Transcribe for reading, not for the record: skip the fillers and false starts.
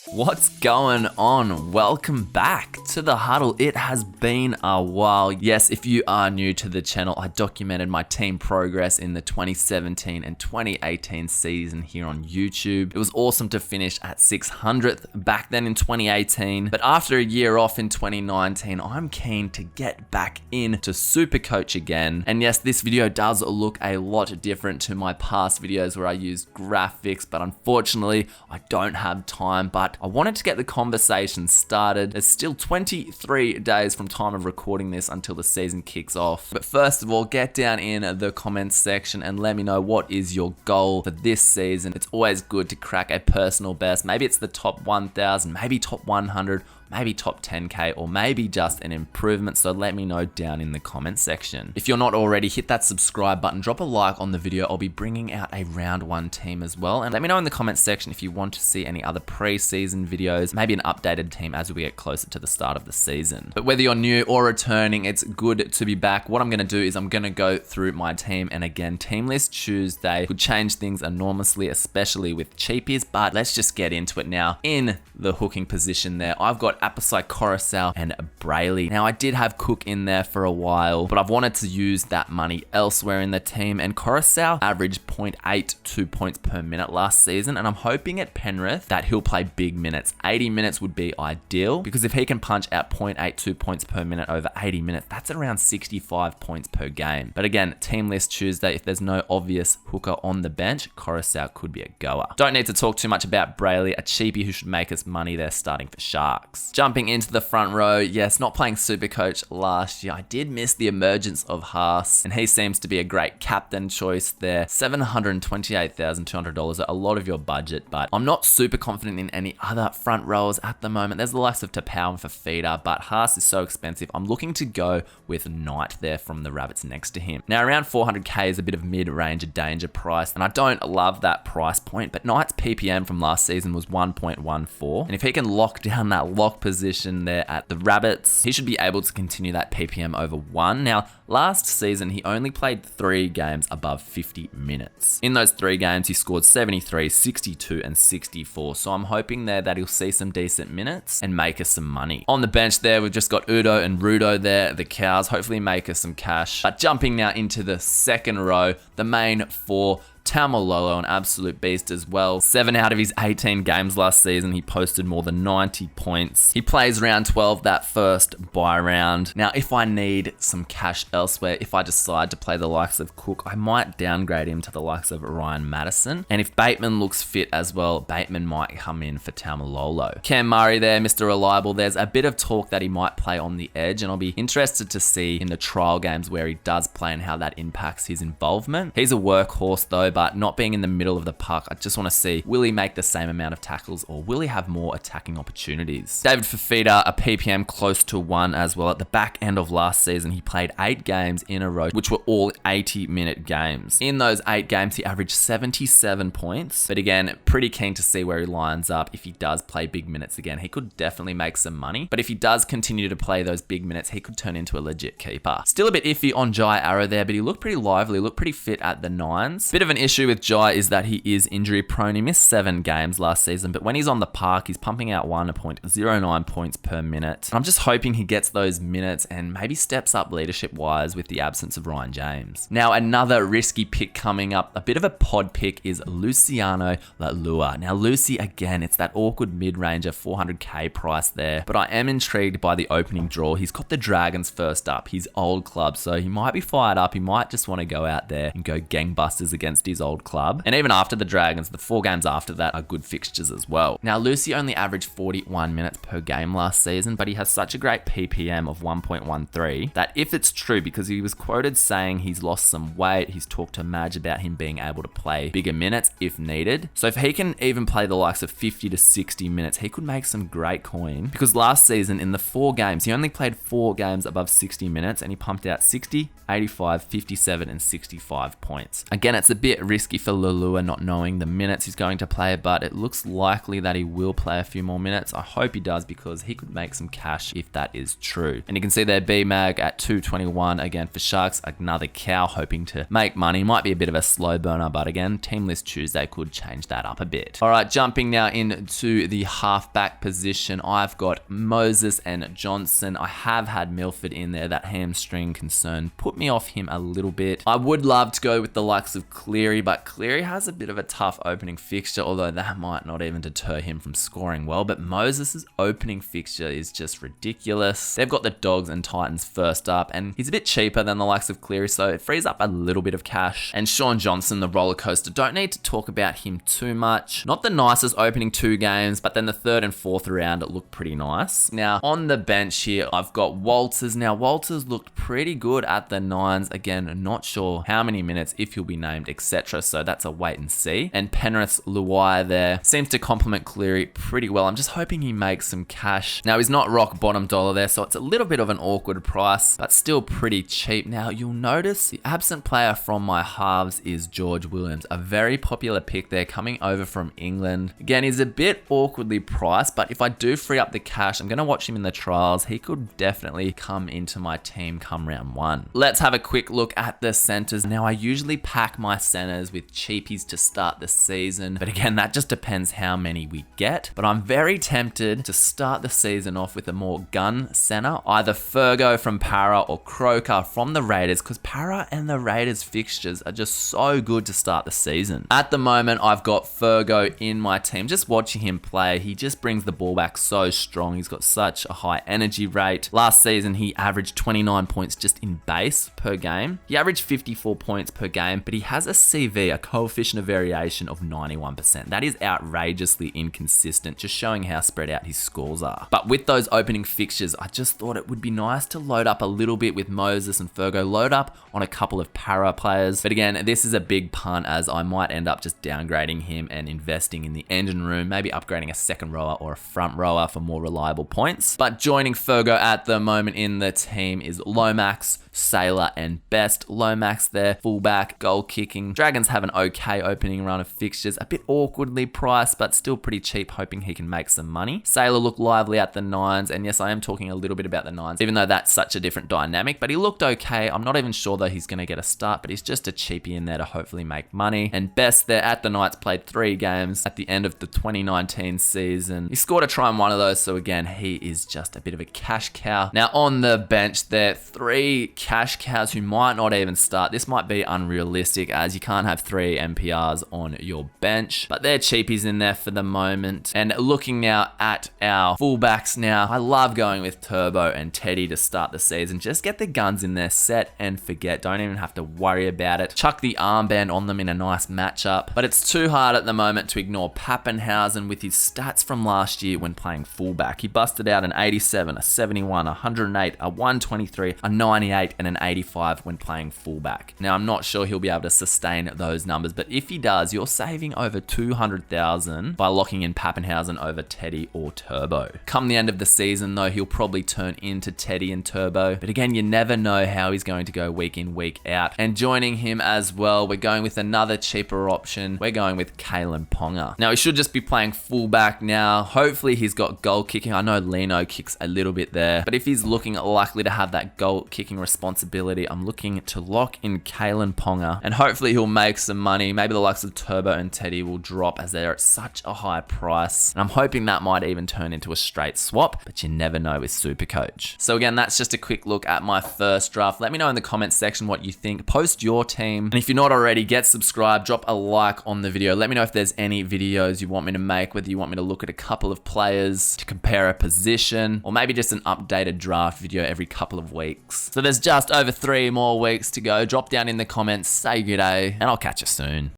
What's going on? Welcome back to the huddle. It has been a while. Yes, if you are new to the channel, I documented my team progress in the 2017 and 2018 season here on YouTube. It was awesome to finish at 600th back then in 2018, but after a year off in 2019, I'm keen to get back into Supercoach again. And yes, this video does look a lot different to my past videos where I used graphics, but unfortunately, I don't have time, but I wanted to get the conversation started. There's still 23 days from time of recording this until the season kicks off. But first of all, get down in the comments section and let me know what is your goal for this season. It's always good to crack a personal best. Maybe it's the top 1,000, maybe top 100, maybe top 10k, or maybe just an improvement, so let me know down in the comment section. If you're not already, hit that subscribe button, drop a like on the video. I'll be bringing out a round 1 team as well, and let me know in the comment section if you want to see any other pre-season videos, maybe an updated team as we get closer to the start of the season. But whether you're new or returning, it's good to be back. What I'm going to do is I'm going to go through my team, and again, Team List Tuesday could change things enormously, especially with cheapies, but let's just get into it now. In the hooking position there, I've got Apasai, Coruscant, and Brayley. Now, I did have Cook in there for a while, but I've wanted to use that money elsewhere in the team, and Coruscant averaged 0.82 points per minute last season, and I'm hoping at Penrith that he'll play big minutes. 80 minutes would be ideal, because if he can punch out 0.82 points per minute over 80 minutes, that's around 65 points per game. But again, Team List Tuesday, if there's no obvious hooker on the bench, Coruscant could be a goer. Don't need to talk too much about Brayley, a cheapie who should make us money there starting for Sharks. Jumping into the front row, yes, not playing Supercoach last year, I did miss the emergence of Haas, and he seems to be a great captain choice there. $728,200, a lot of your budget, but I'm not super confident in any other front rowers at the moment. There's the likes of Tapau and Fafita, but Haas is so expensive. I'm looking to go with Knight there from the Rabbits next to him. Now, around 400k is a bit of mid-range danger price, and I don't love that price point, but Knight's PPM from last season was 1.14, and if he can lock down that lock position there at the Rabbits, he should be able to continue that PPM over 1. Now, last season, he only played 3 games above 50 minutes. In those 3 games, he scored 73, 62, and 64, so I'm hoping there that he'll see some decent minutes and make us some money. On the bench there, we've just got Udo and Rudo there, the Cows, hopefully make us some cash. But jumping now into the second row, the main 4, Tamalolo, an absolute beast as well. 7 out of his 18 games last season, he posted more than 90 points. He plays round 12 that first bye round. Now, if I need some cash elsewhere, if I decide to play the likes of Cook, I might downgrade him to the likes of Ryan Madison. And if Bateman looks fit as well, Bateman might come in for Tamalolo. Cam Murray there, Mr. Reliable. There's a bit of talk that he might play on the edge, and I'll be interested to see in the trial games where he does play and how that impacts his involvement. He's a workhorse though, but not being in the middle of the puck, I just want to see, will he make the same amount of tackles or will he have more attacking opportunities? David Fafita, a PPM close to 1 as well. At the back end of last season, he played 8 games in a row, which were all 80-minute games. In those 8 games, he averaged 77 points. But again, pretty keen to see where he lines up. If he does play big minutes again, he could definitely make some money. But if he does continue to play those big minutes, he could turn into a legit keeper. Still a bit iffy on Jai Arrow there, but he looked pretty lively, looked pretty fit at the 9s. Bit of an issue with Jai is that he is injury prone. He missed 7 games last season, but when he's on the park, he's pumping out 1.09 points per minute. And I'm just hoping he gets those minutes and maybe steps up leadership wise with the absence of Ryan James. Now, another risky pick coming up, a bit of a pod pick, is Luciano Lalua. Now, Lucy, again, it's that awkward mid-ranger 400k price there, but I am intrigued by the opening draw. He's got the Dragons first up, his old club, so he might be fired up. He might just want to go out there and go gangbusters against his old club. And even after the Dragons, the 4 games after that are good fixtures as well. Now, Lucy only averaged 41 minutes per game last season, but he has such a great PPM of 1.13 that if it's true, because he was quoted saying he's lost some weight, he's talked to Madge about him being able to play bigger minutes if needed. So if he can even play the likes of 50 to 60 minutes, he could make some great coin, because last season in the 4 games, he only played 4 games above 60 minutes and he pumped out 60, 85, 57, and 65 points. Again, it's a bit bit risky for Leilua not knowing the minutes he's going to play, but it looks likely that he will play a few more minutes. I hope he does because he could make some cash if that is true. And you can see there B-Mag at 221 again for Sharks. Another cow hoping to make money. Might be a bit of a slow burner, but again, Team List Tuesday could change that up a bit. All right, jumping now into the halfback position. I've got Moses and Johnson. I have had Milford in there. That hamstring concern put me off him a little bit. I would love to go with the likes of Cleary, but Cleary has a bit of a tough opening fixture, although that might not even deter him from scoring well. But Moses' opening fixture is just ridiculous. They've got the Dogs and Titans first up, and he's a bit cheaper than the likes of Cleary, so it frees up a little bit of cash. And Sean Johnson, the roller coaster, don't need to talk about him too much. Not the nicest opening 2 games, but then the 3rd and 4th round, it looked pretty nice. Now, on the bench here, I've got Walters. Now, Walters looked pretty good at the 9s. Again, not sure how many minutes, if he'll be named, etc. So that's a wait and see. And Penrith's Luai there seems to complement Cleary pretty well. I'm just hoping he makes some cash. Now, he's not rock bottom dollar there, so it's a little bit of an awkward price, but still pretty cheap. Now, you'll notice the absent player from my halves is George Williams, a very popular pick there coming over from England. Again, he's a bit awkwardly priced, but if I do free up the cash, I'm going to watch him in the trials. He could definitely come into my team come round 1. Let's have a quick look at the centers. Now, I usually pack my centers with cheapies to start the season, but again, that just depends how many we get. But I'm very tempted to start the season off with a more gun center, either Fergo from Para or Croker from the Raiders, because Para and the Raiders fixtures are just so good to start the season. At the moment, I've got Fergo in my team. Just watching him play, he just brings the ball back so strong. He's got such a high energy rate. Last season, he averaged 29 points just in base per game. He averaged 54 points per game, but he has a CV, a coefficient of variation of 91%. That is outrageously inconsistent, just showing how spread out his scores are. But with those opening fixtures, I just thought it would be nice to load up a little bit with Moses and Fergo, load up on a couple of Para players. But again, this is a big punt as I might end up just downgrading him and investing in the engine room, maybe upgrading a second rower or a front rower for more reliable points. But joining Fergo at the moment in the team is Lomax, Sailor, and Best. Lomax there, fullback, goal kicking. Dragons have an okay opening run of fixtures, a bit awkwardly priced, but still pretty cheap, hoping he can make some money. Sailor looked lively at the 9s, and yes, I am talking a little bit about the 9s, even though that's such a different dynamic, but he looked okay. I'm not even sure though he's going to get a start, but he's just a cheapie in there to hopefully make money. And Best there at the Knights played 3 games at the end of the 2019 season. He scored a try in one of those, so again, he is just a bit of a cash cow. Now on the bench there, 3 cash cows who might not even start. This might be unrealistic as you can't have 3 MPRs on your bench, but they're cheapies in there for the moment. And looking now at our fullbacks now, I love going with Turbo and Teddy to start the season. Just get the guns in there, set and forget. Don't even have to worry about it. Chuck the armband on them in a nice matchup, but it's too hard at the moment to ignore Pappenhausen with his stats from last year when playing fullback. He busted out an 87, a 71, a 108, a 123, a 98, and an 85 when playing fullback. Now, I'm not sure he'll be able to sustain those numbers, but if he does, you're saving over 200,000 by locking in Pappenhausen over Teddy or Turbo. Come the end of the season, though, he'll probably turn into Teddy and Turbo, but again, you never know how he's going to go week in, week out. And joining him as well, we're going with another cheaper option. We're going with Kalen Ponga. Now, he should just be playing fullback now. Hopefully, he's got goal kicking. I know Lino kicks a little bit there, but if he's looking likely to have that goal kicking responsibility, I'm looking to lock in Kalen Ponga, and hopefully he'll make some money. Maybe the likes of Turbo and Teddy will drop as they're at such a high price, and I'm hoping that might even turn into a straight swap, but you never know with Supercoach. So again, that's just a quick look at my first draft. Let me know in the comments section what you think. Post your team, and if you're not already, get subscribed, drop a like on the video. Let me know if there's any videos you want me to make, whether you want me to look at a couple of players to compare a position, or maybe just an updated draft video every couple of weeks. So there's just over 3 more weeks to go. Drop down in the comments, say good day, and I'll catch you soon.